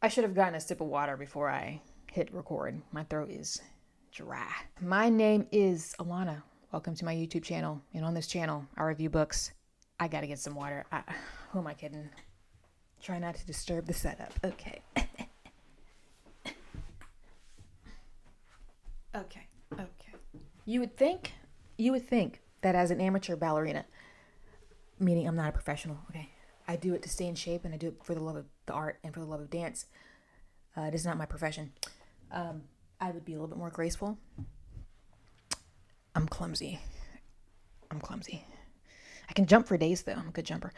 I should have gotten a sip of water before I hit record. My throat is dry. My name is Alana. Welcome to my YouTube channel. And on this channel, I review books. I gotta get some water. Who am I kidding? Try not to disturb the setup. Okay. Okay. You would think that as an amateur ballerina, meaning I'm not a professional, okay, I do it to stay in shape and I do it for the love of the art and for the love of dance. It is not my profession. I would be a little bit more graceful. I'm clumsy. I can jump for days though. I'm a good jumper.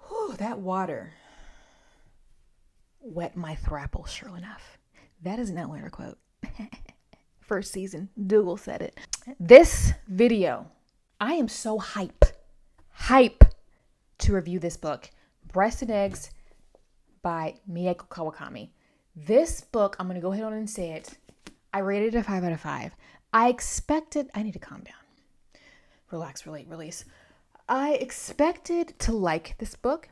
Whew, that water wet my thrapple, sure enough. That is an Outlander quote. First season, Dougal said it. This video, I am so hype to review this book, Breast and Eggs by Mieko Kawakami. This book, I'm going to go ahead on and say it. I rated it a 5 out of 5. I need to calm down. Relax, relate, release. I expected to like this book.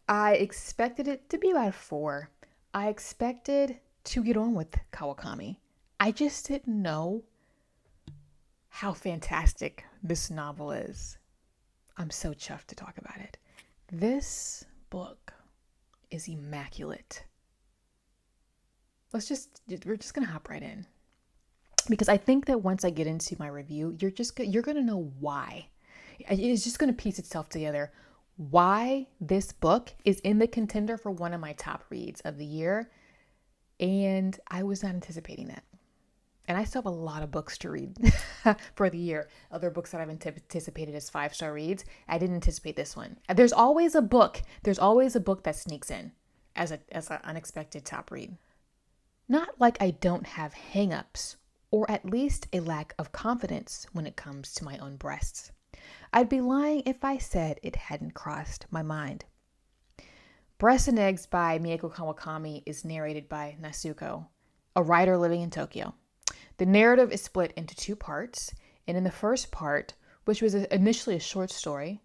I expected it to be about a 4. I expected to get on with Kawakami. I just didn't know how fantastic this novel is. I'm so chuffed to talk about it. This book is immaculate. We're just going to hop right in. Because I think that once I get into my review, you're going to know why. It's just going to piece itself together. Why this book is in the contender for one of my top reads of the year. And I was not anticipating that. And I still have a lot of books to read for the year. Other books that I've anticipated as 5-star reads. I didn't anticipate this one. There's always a book that sneaks in as an unexpected top read. Not like I don't have hangups, or at least a lack of confidence when it comes to my own breasts. I'd be lying if I said it hadn't crossed my mind. Breast and Eggs by Mieko Kawakami is narrated by Natsuko, a writer living in Tokyo. The narrative is split into 2 parts, and in the first part, which was initially a short story,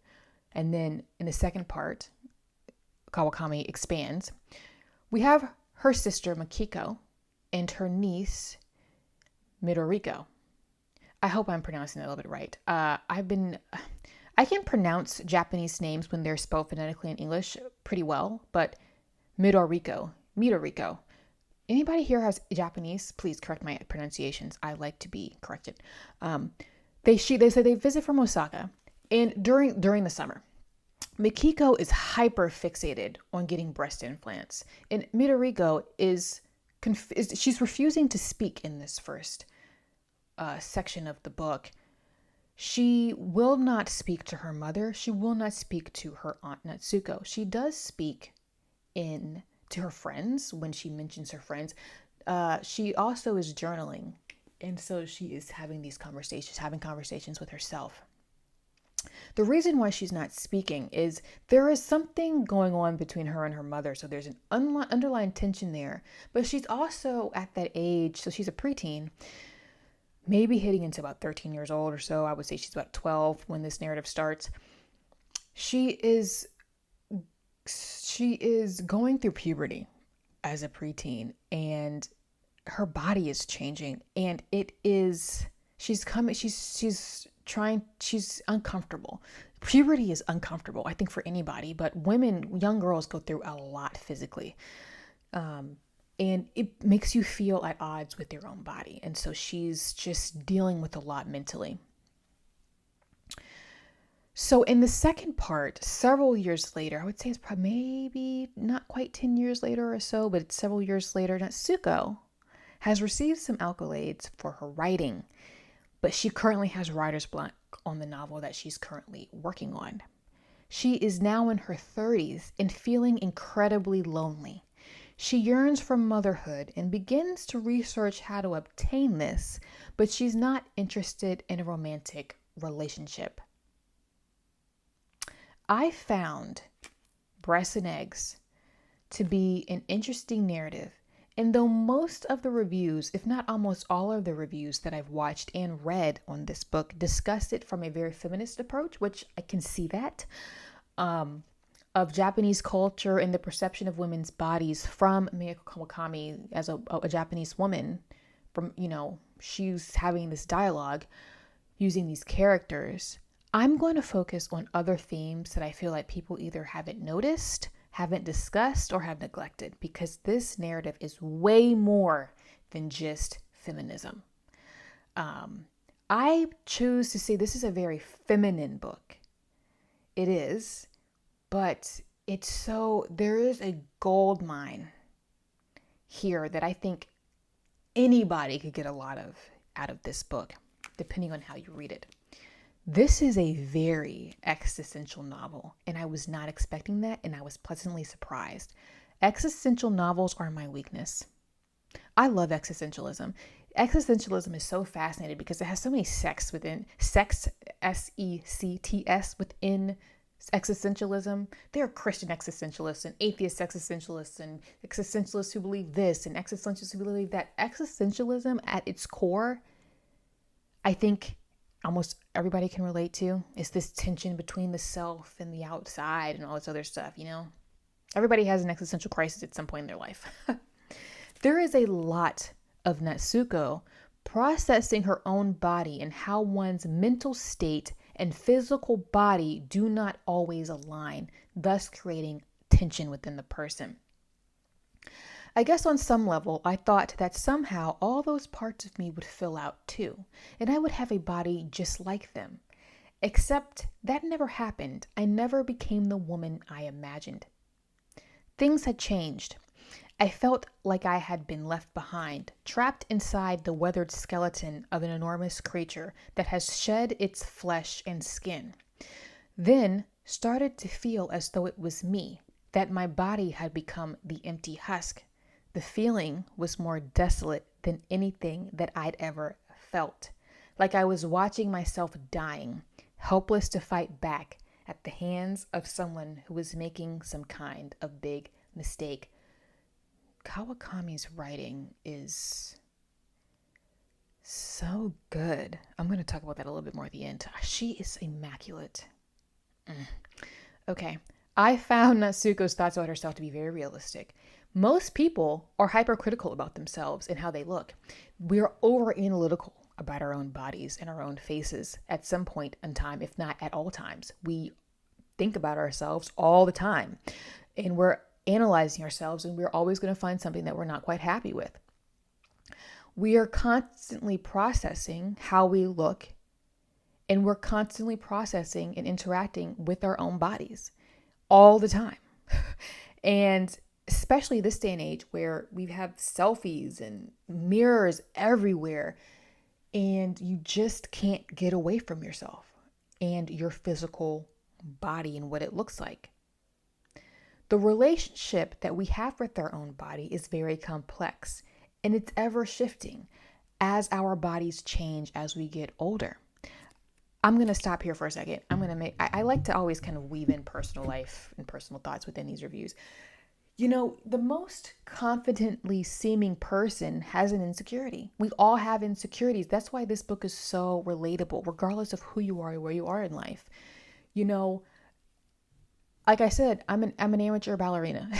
and then in the second part, Kawakami expands, we have her sister Makiko and her niece Midoriko. I hope I'm pronouncing that a little bit right. I can pronounce Japanese names when they're spelled phonetically in English pretty well, but Midoriko. Anybody here has Japanese? Please correct my pronunciations. I like to be corrected. They say they visit from Osaka, and during the summer, Mikiko is hyper fixated on getting breast implants, and Midoriko she's refusing to speak in this first section of the book. She will not speak to her mother. She will not speak to her aunt Natsuko. She does speak to her friends when she mentions her friends. She also is journaling, and so she is having conversations with herself. The reason why she's not speaking is there is something going on between her and her mother. So there's an underlying tension there. But she's also at that age, so she's a preteen, maybe hitting into about 13 years old or so. I would say she's about 12 when this narrative starts. She is going through puberty as a preteen, and her body is changing, and she's uncomfortable. Puberty is uncomfortable, I think, for anybody, but young girls go through a lot physically. And it makes you feel at odds with your own body. And so she's just dealing with a lot mentally. So in the second part, several years later, I would say it's probably maybe not quite 10 years later or so, but it's several years later, Natsuko has received some accolades for her writing, but she currently has writer's block on the novel that she's currently working on. She is now in her 30s and feeling incredibly lonely. She yearns for motherhood and begins to research how to obtain this, but she's not interested in a romantic relationship. I found Breast and Eggs to be an interesting narrative, and though most of the reviews, if not almost all of the reviews that I've watched and read on this book, discuss it from a very feminist approach, which I can see that, of Japanese culture and the perception of women's bodies from Mieko Kawakami as a Japanese woman. From, she's having this dialogue using these characters. I'm going to focus on other themes that I feel like people either haven't noticed, haven't discussed, or have neglected, because this narrative is way more than just feminism. I choose to say this is a very feminine book. It is, but there is a gold mine here that I think anybody could get a lot out of this book, depending on how you read it. This is a very existential novel, and I was not expecting that, and I was pleasantly surprised. Existential novels are my weakness. I love existentialism. Existentialism is so fascinating because it has so many sects, S-E-C-T-S, within existentialism. There are Christian existentialists and atheist existentialists and existentialists who believe this and existentialists who believe that. Existentialism at its core, I think almost everybody can relate to, is this tension between the self and the outside and all this other stuff, Everybody has an existential crisis at some point in their life. There is a lot of Natsuko processing her own body and how one's mental state and physical body do not always align, thus creating tension within the person. I guess on some level, I thought that somehow all those parts of me would fill out too, and I would have a body just like them. Except that never happened. I never became the woman I imagined. Things had changed. I felt like I had been left behind, trapped inside the weathered skeleton of an enormous creature that has shed its flesh and skin. Then started to feel as though it was me, that my body had become the empty husk. The feeling was more desolate than anything that I'd ever felt, like I was watching myself dying, helpless to fight back at the hands of someone who was making some kind of big mistake. Kawakami's writing is so good. I'm going to talk about that a little bit more at the end. She is immaculate. Okay. I found Natsuko's thoughts about herself to be very realistic. Most people are hypercritical about themselves and how they look. We're over-analytical about our own bodies and our own faces at some point in time, if not at all times. We think about ourselves all the time, and we're analyzing ourselves, and we're always going to find something that we're not quite happy with. We are constantly processing how we look, and we're constantly processing and interacting with our own bodies all the time. And especially this day and age where we have selfies and mirrors everywhere, and you just can't get away from yourself and your physical body and what it looks like. The relationship that we have with our own body is very complex, and it's ever shifting as our bodies change as we get older. I'm going to stop here for a second. I like to always kind of weave in personal life and personal thoughts within these reviews. The most confidently seeming person has an insecurity. We all have insecurities. That's why this book is so relatable, regardless of who you are or where you are in life. Like I said, I'm an amateur ballerina.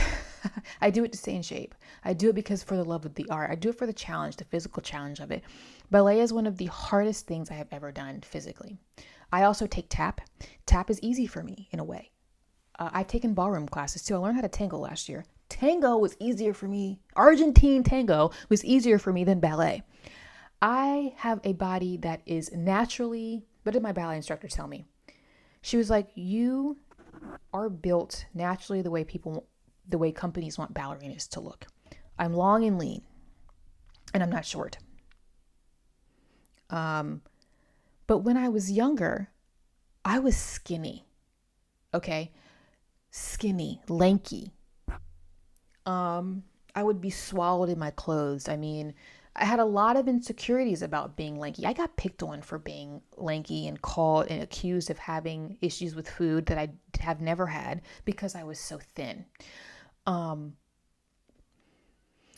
I do it to stay in shape. I do it because for the love of the art. I do it for the challenge, the physical challenge of it. Ballet is one of the hardest things I have ever done physically. I also take tap. Tap is easy for me in a way. I've taken ballroom classes too. I learned how to tango last year. Tango was easier for me. Argentine tango was easier for me than ballet. I have a body that is naturally, what did my ballet instructor tell me? She was like, you are built naturally the way companies want ballerinas to look. I'm long and lean, and I'm not short. But when I was younger, I was skinny. Okay? Skinny, lanky. I would be swallowed in my clothes. I mean, I had a lot of insecurities about being lanky. I got picked on for being lanky and called and accused of having issues with food that I have never had because I was so thin. And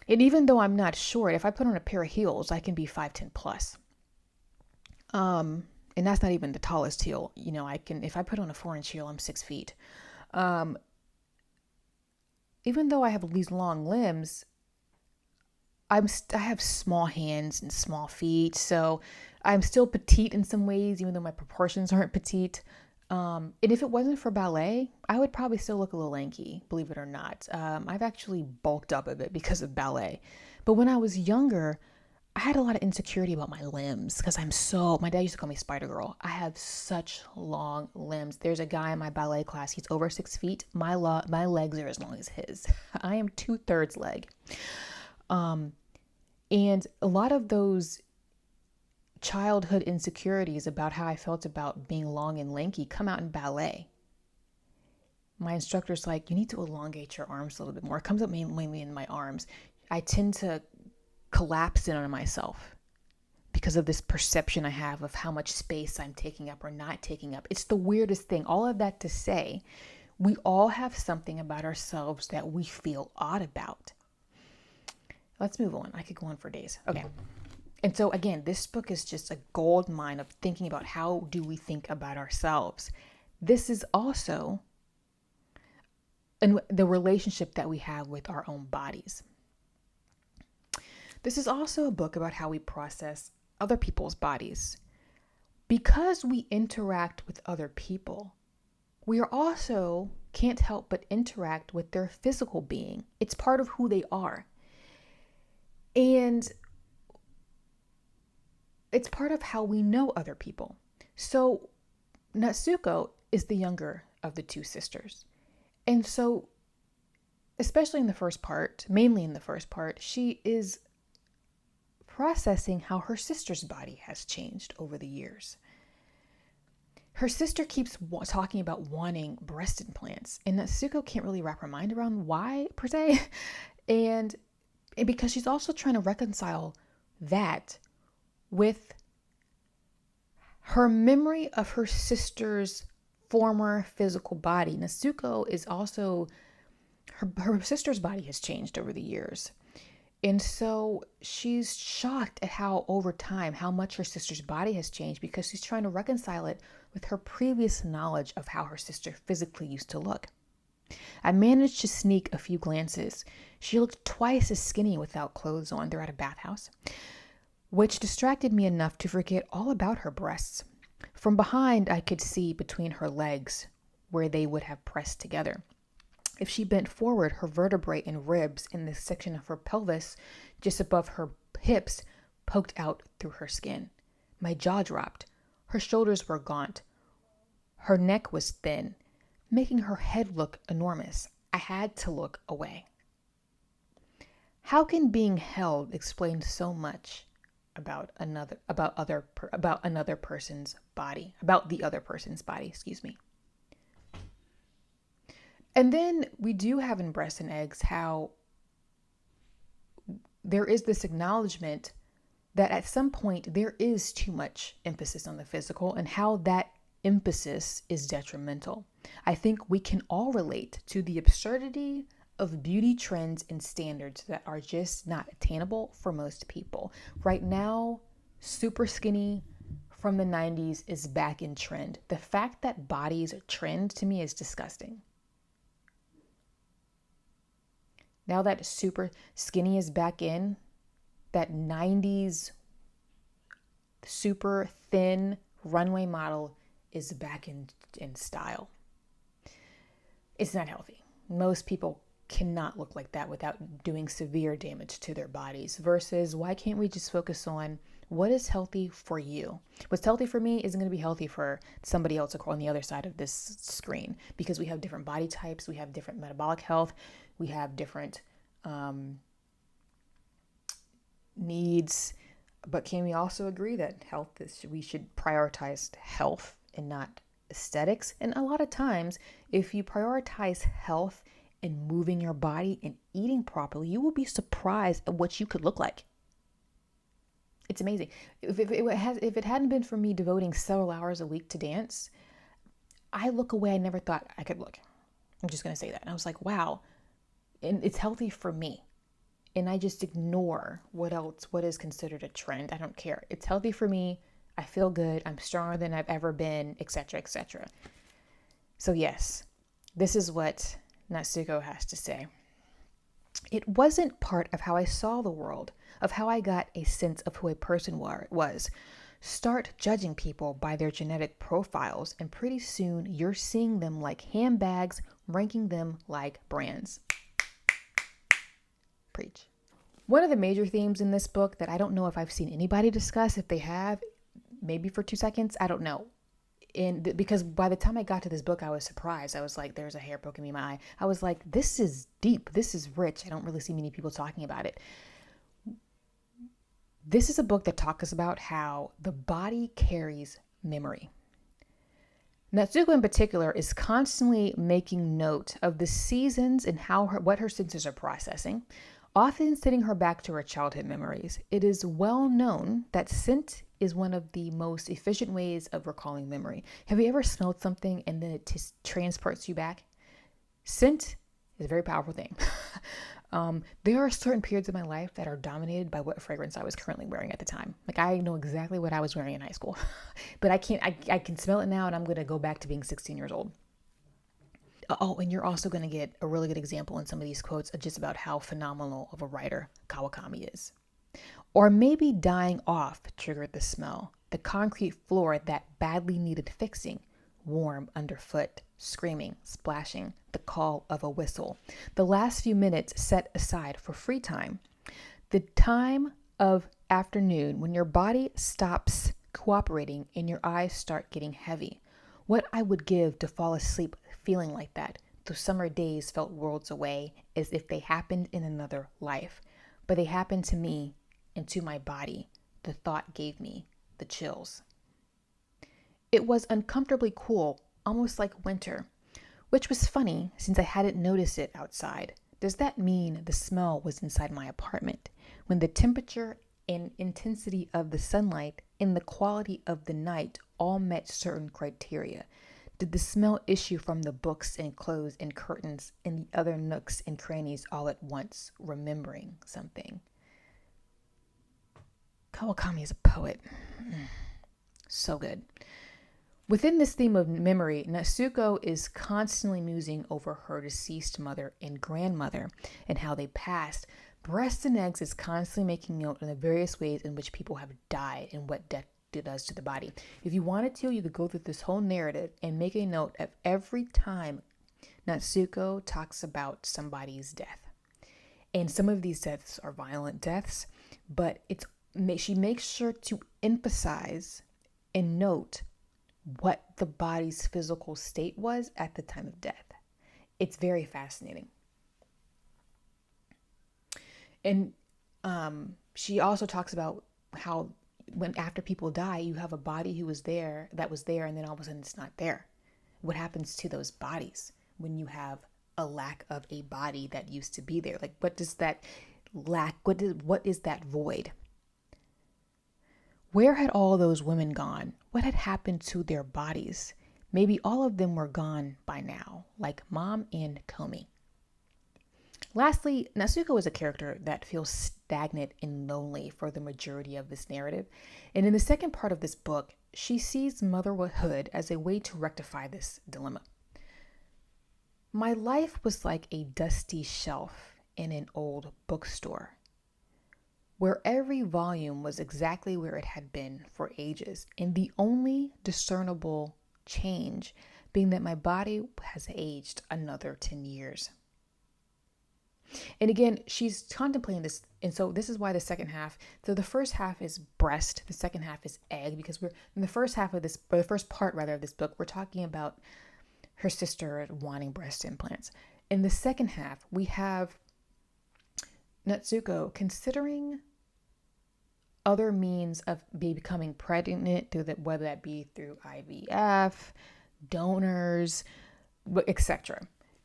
even though I'm not short, if I put on a pair of heels, I can be 5'10" plus. And that's not even the tallest heel. If I put on a 4-inch heel, I'm 6 feet. even though I have these long limbs, I have small hands and small feet, so I'm still petite in some ways, even though my proportions aren't petite. And if it wasn't for ballet, I would probably still look a little lanky, believe it or not. I've actually bulked up a bit because of ballet. But when I was younger, I had a lot of insecurity about my limbs because my dad used to call me Spider Girl. I have such long limbs. There's a guy in my ballet class, he's over 6 feet. My legs are as long as his. I am 2/3 leg. And a lot of those childhood insecurities about how I felt about being long and lanky come out in ballet. My instructor's like, you need to elongate your arms a little bit more. It comes up mainly in my arms. I tend to collapse in on myself because of this perception I have of how much space I'm taking up or not taking up. It's the weirdest thing. All of that to say, we all have something about ourselves that we feel odd about. Let's move on. I could go on for days. Okay. And so again, this book is just a gold mine of thinking about how do we think about ourselves. This is also the relationship that we have with our own bodies. This is also a book about how we process other people's bodies. Because we interact with other people, we are also can't help but interact with their physical being. It's part of who they are. And it's part of how we know other people. So Natsuko is the younger of the two sisters. And so, especially in the first part, mainly in the first part, she is processing how her sister's body has changed over the years. Her sister keeps talking about wanting breast implants, and Natsuko can't really wrap her mind around why, per se. And because she's also trying to reconcile that with her memory of her sister's former physical body. Natsuko is also, her sister's body has changed over the years. And so she's shocked at how over time, how much her sister's body has changed because she's trying to reconcile it with her previous knowledge of how her sister physically used to look. I managed to sneak a few glances. She looked twice as skinny without clothes on. They're at a bathhouse, which distracted me enough to forget all about her breasts. From behind, I could see between her legs where they would have pressed together. If she bent forward, her vertebrae and ribs in the section of her pelvis just above her hips poked out through her skin. My jaw dropped. Her shoulders were gaunt. Her neck was thin, making her head look enormous. I had to look away. How can being held explain so much about the other person's body? And then we do have in Breasts and Eggs how there is this acknowledgement that at some point there is too much emphasis on the physical and how that emphasis is detrimental. I think we can all relate to the absurdity of beauty trends and standards that are just not attainable for most people. Right now, super skinny from the 90s is back in trend. The fact that bodies are trend to me is disgusting. Now that super skinny is back in, that 90s super thin runway model is back in style. It's not healthy. Most people cannot look like that without doing severe damage to their bodies, versus why can't we just focus on what is healthy for you? What's healthy for me isn't going to be healthy for somebody else on the other side of this screen, because we have different body types, we have different metabolic health, we have different needs. But can we also agree that we should prioritize health and not aesthetics? And a lot of times, if you prioritize health and moving your body and eating properly, you will be surprised at what you could look like. It's amazing. If it hadn't been for me devoting several hours a week to dance, I look a way I never thought I could look. I'm just going to say that. And I was like, wow. And it's healthy for me. And I just ignore what is considered a trend. I don't care. It's healthy for me. I feel good. I'm stronger than I've ever been, etc., etc. So yes, this is what Natsuko has to say. It wasn't part of how I saw the world, of how I got a sense of who a person was. Start judging people by their genetic profiles, and pretty soon you're seeing them like handbags, ranking them like brands. Preach. One of the major themes in this book that I don't know if I've seen anybody discuss, if they have, maybe for 2 seconds, I don't know. Because by the time I got to this book, I was surprised. I was like, there's a hair poking me in my eye. I was like, this is deep. This is rich. I don't really see many people talking about it. This is a book that talks about how the body carries memory. Natsuko in particular is constantly making note of the seasons and what her senses are processing, often sending her back to her childhood memories. It is well known that scent is one of the most efficient ways of recalling memory. Have you ever smelled something and then it just transports you back? Scent is a very powerful thing. There are certain periods of my life that are dominated by what fragrance I was currently wearing at the time. Like, I know exactly what I was wearing in high school, but I can smell it now, and I'm going to go back to being 16 years old. Oh, and you're also going to get a really good example in some of these quotes of just about how phenomenal of a writer Kawakami is. Or maybe dying off triggered the smell, the concrete floor that badly needed fixing, warm underfoot, screaming, splashing, the call of a whistle, the last few minutes set aside for free time, the time of afternoon when your body stops cooperating and your eyes start getting heavy. What I would give to fall asleep feeling like that. Those summer days felt worlds away, as if they happened in another life. But they happened to me and to my body. The thought gave me the chills. It was uncomfortably cool, almost like winter, which was funny since I hadn't noticed it outside. Does that mean the smell was inside my apartment? When the temperature and intensity of the sunlight and the quality of the night all met certain criteria, did the smell issue from the books and clothes and curtains and the other nooks and crannies all at once, remembering something? Kawakami is a poet. So good. Within this theme of memory, Natsuko is constantly musing over her deceased mother and grandmother and how they passed. Breasts and Eggs is constantly making note of the various ways in which people have died and what death does to the body. If you wanted to, you could go through this whole narrative and make a note of every time Natsuko talks about somebody's death. And some of these deaths are violent deaths, but she makes sure to emphasize and note what the body's physical state was at the time of death. It's very fascinating. And she also talks about how when after people die, you have a body that was there, and then all of a sudden it's not there. What happens to those bodies when you have a lack of a body that used to be there? Like, what does that lack? What is that void? Where had all those women gone? What had happened to their bodies? Maybe all of them were gone by now, like Mom and Komi. Lastly, Natsuko is a character that feels stagnant and lonely for the majority of this narrative. And in the second part of this book, she sees motherhood as a way to rectify this dilemma. My life was like a dusty shelf in an old bookstore, where every volume was exactly where it had been for ages, and the only discernible change being that my body has aged another 10 years. And again, she's contemplating this, and so this is why the second half, so the first half is breast, the second half is egg, because we're in the first half of this, or the first part rather of this book, we're talking about her sister wanting breast implants. In the second half, we have Natsuko considering other means of becoming pregnant, whether that be through IVF, donors, etc.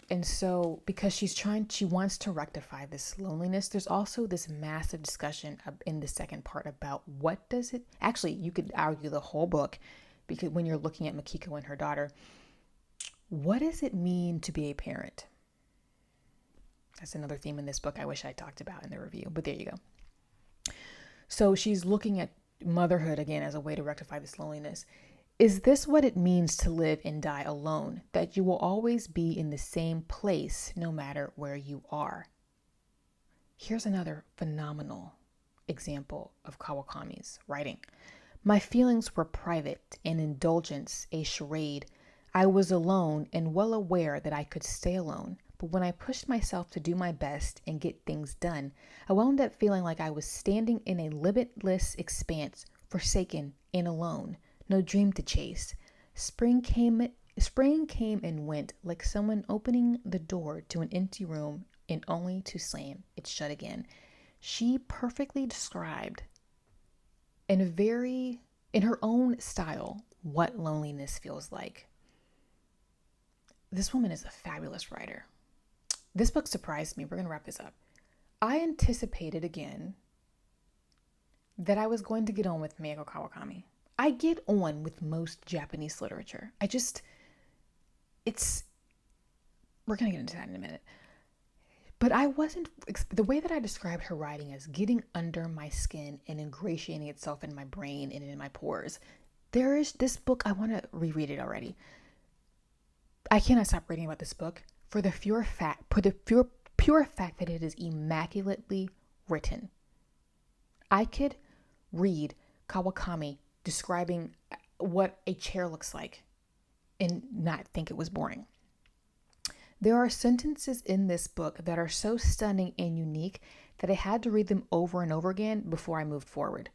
And so because she wants to rectify this loneliness, there's also this massive discussion in the second part about what does it, actually you could argue the whole book, because when you're looking at Makiko and her daughter, what does it mean to be a parent? That's another theme in this book I wish I talked about in the review, but there you go. So she's looking at motherhood again as a way to rectify this loneliness. Is this what it means to live and die alone? That you will always be in the same place no matter where you are? Here's another phenomenal example of Kawakami's writing. My feelings were private and indulgence a charade. I was alone and well aware that I could stay alone. But when I pushed myself to do my best and get things done, I wound up feeling like I was standing in a limitless expanse, forsaken and alone, no dream to chase. Spring came and went like someone opening the door to an empty room and only to slam it shut again. She perfectly described in her own style what loneliness feels like. This woman is a fabulous writer. This book surprised me. We're going to wrap this up. I anticipated again that I was going to get on with Mieko Kawakami. I get on with most Japanese literature. We're going to get into that in a minute. But I wasn't, the way that I described her writing as getting under my skin and ingratiating itself in my brain and in my pores. There is this book, I want to reread it already. I cannot stop reading about this book for the pure fact that it is immaculately written. I could read Kawakami describing what a chair looks like and not think it was boring. There are sentences in this book that are so stunning and unique that I had to read them over and over again before I moved forward.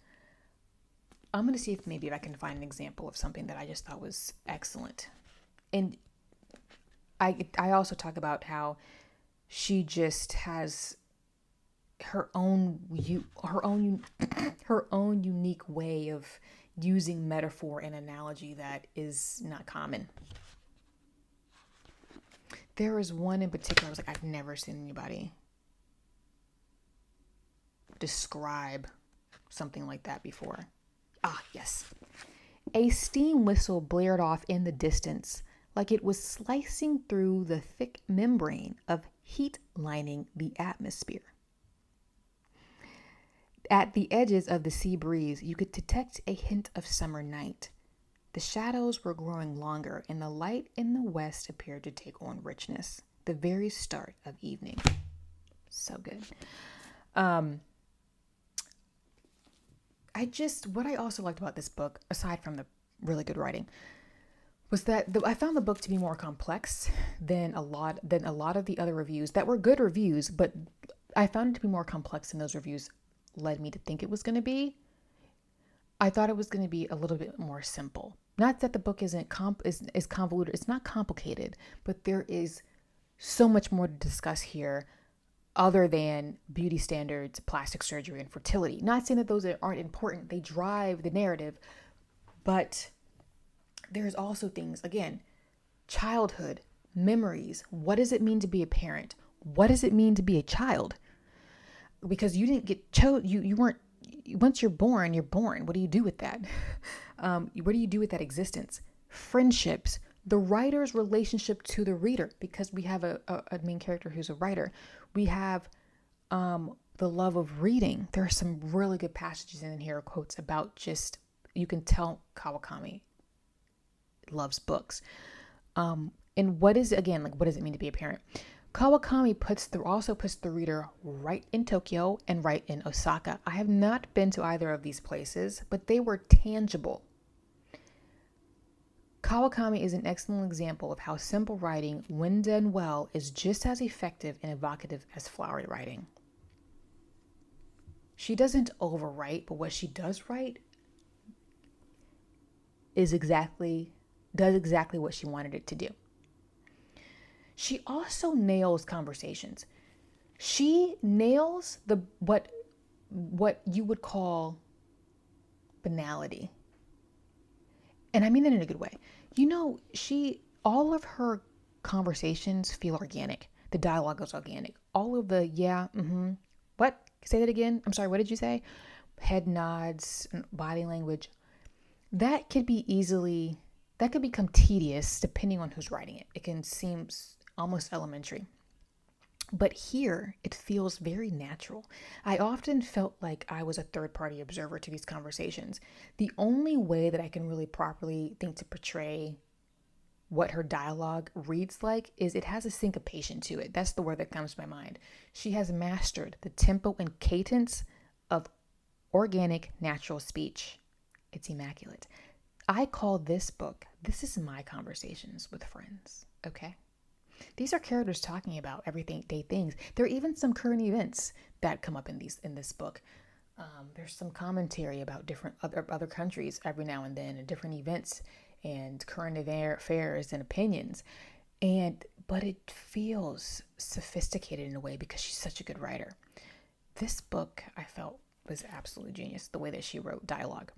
I'm going to see if I can find an example of something that I just thought was excellent. And I also talk about how she just has her own unique way of using metaphor and analogy that is not common. There is one in particular, I was like, I've never seen anybody describe something like that before. Ah, yes. A steam whistle blared off in the distance, like it was slicing through the thick membrane of heat lining the atmosphere. At the edges of the sea breeze, you could detect a hint of summer night. The shadows were growing longer, and the light in the west appeared to take on richness. The very start of evening. So good. What I also liked about this book, aside from the really good writing, was that I found the book to be more complex than a lot of the other reviews that were good reviews, but I found it to be more complex than those reviews led me to think it was going to be. I thought it was going to be a little bit more simple. Not that the book is convoluted. It's not complicated, but there is so much more to discuss here other than beauty standards, plastic surgery, and fertility. Not saying that those aren't important. They drive the narrative, but there's also things, again, childhood, memories. What does it mean to be a parent? What does it mean to be a child? Because you didn't get you weren't. Once you're born, you're born. What do you do with that? What do you do with that existence? Friendships, the writer's relationship to the reader, because we have a main character who's a writer. We have the love of reading. There are some really good passages in here, quotes about just, you can tell Kawakami loves books. And what does it mean to be a parent? Kawakami also puts the reader right in Tokyo and right in Osaka. I have not been to either of these places, but they were tangible. Kawakami is an excellent example of how simple writing, when done well, is just as effective and evocative as flowery writing. She doesn't overwrite, but what she does write does exactly what she wanted it to do. She also nails conversations. She nails what you would call banality. And I mean that in a good way. All of her conversations feel organic. The dialogue is organic. All of the what? Say that again. I'm sorry, what did you say? Head nods, body language. That could become tedious depending on who's writing it. It can seem almost elementary. But here, it feels very natural. I often felt like I was a third-party observer to these conversations. The only way that I can really properly think to portray what her dialogue reads like is it has a syncopation to it. That's the word that comes to my mind. She has mastered the tempo and cadence of organic, natural speech. It's immaculate. I call this book, this is my conversations with friends, okay? These are characters talking about everyday things. There are even some current events that come up in this book. There's some commentary about different other countries every now and then, and different events and current affairs and opinions. But it feels sophisticated in a way because she's such a good writer. This book, I felt, was absolutely genius, the way that she wrote dialogue.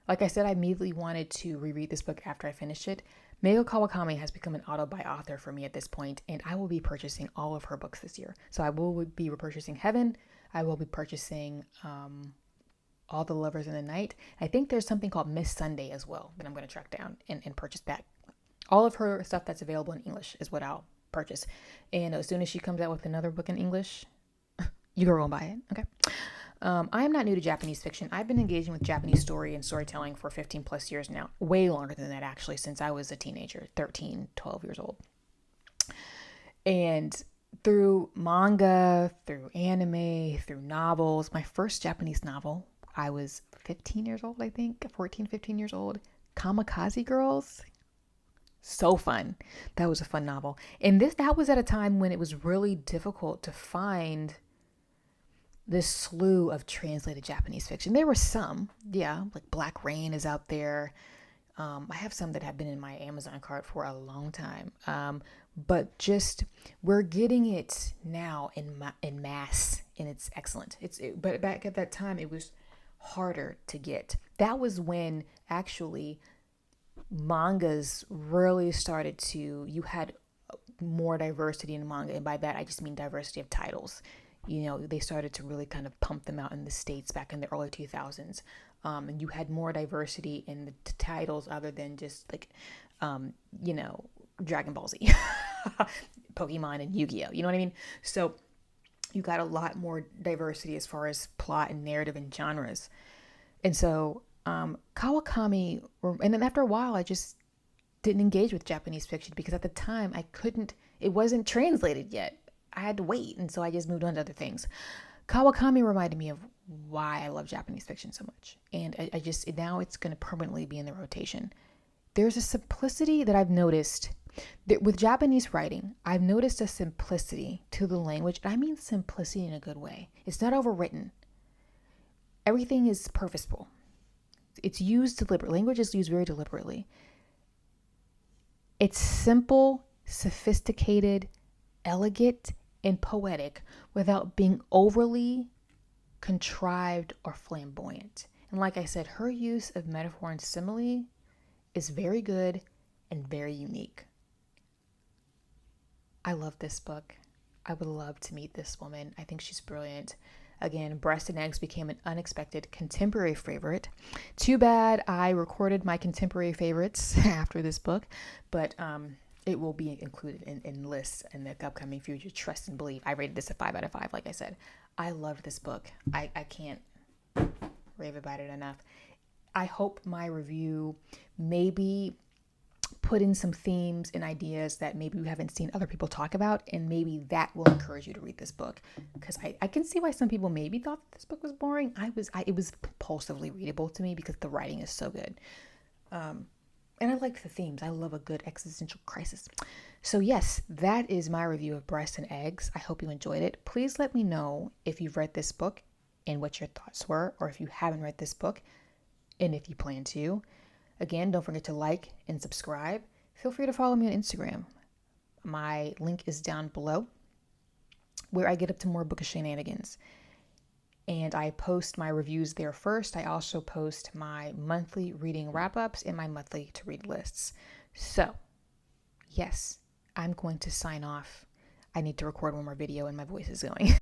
Like I said, I immediately wanted to reread this book after I finished it. Mieko Kawakami has become an auto-buy author for me at this point, and I will be purchasing all of her books this year. So I will be purchasing Heaven. I will be purchasing All the Lovers in the Night. I think there's something called Miss Sunday as well that I'm going to track down and purchase back. All of her stuff that's available in English is what I'll purchase. And as soon as she comes out with another book in English, you go and buy it, okay? I am not new to Japanese fiction. I've been engaging with Japanese story and storytelling for 15 plus years now. Way longer than that, actually, since I was a teenager, 13, 12 years old. And through manga, through anime, through novels, my first Japanese novel, I was 15 years old, I think, 14, 15 years old. Kamikaze Girls. So fun. That was a fun novel. And that was at a time when it was really difficult to find this slew of translated Japanese fiction. There were some, like Black Rain is out there. I have some that have been in my Amazon cart for a long time. But just, we're getting it now in mass, and it's excellent. But back at that time, it was harder to get. That was when actually mangas really started to, you had more diversity in manga. And by that, I just mean diversity of titles. They started to really kind of pump them out in the States back in the early 2000s. And you had more diversity in the titles other than just like, Dragon Ball Z, Pokemon, and Yu-Gi-Oh! You know what I mean? So you got a lot more diversity as far as plot and narrative and genres. And so Kawakami, and then after a while, I just didn't engage with Japanese fiction because at the time it wasn't translated yet. I had to wait, and so I just moved on to other things. Kawakami reminded me of why I love Japanese fiction so much, and I just, now it's going to permanently be in the rotation. There's a simplicity that I've noticed that with Japanese writing. I've noticed a simplicity to the language, and I mean simplicity in a good way. It's not overwritten. Everything is purposeful. It's used deliberately. Language is used very deliberately. It's simple, sophisticated, elegant, and poetic without being overly contrived or flamboyant. And like I said, her use of metaphor and simile is very good and very unique. I love this book. I would love to meet this woman. I think she's brilliant. Again, Breast and Eggs became an unexpected contemporary favorite. Too bad I recorded my contemporary favorites after this book, but it will be included in lists in the upcoming future. Trust and believe. I rated this a 5 out of 5, like I said. I love this book. I can't rave about it enough. I hope my review maybe put in some themes and ideas that maybe you haven't seen other people talk about, and maybe that will encourage you to read this book, because I can see why some people maybe thought this book was boring. It was compulsively readable to me because the writing is so good. And I like the themes. I love a good existential crisis. So yes, that is my review of Breast and Eggs. I hope you enjoyed it. Please let me know if you've read this book and what your thoughts were, or if you haven't read this book and if you plan to. Again, don't forget to like and subscribe. Feel free to follow me on Instagram. My link is down below, where I get up to more bookish shenanigans. And I post my reviews there first. I also post my monthly reading wrap-ups and my monthly to-read lists. So, yes, I'm going to sign off. I need to record one more video and my voice is going.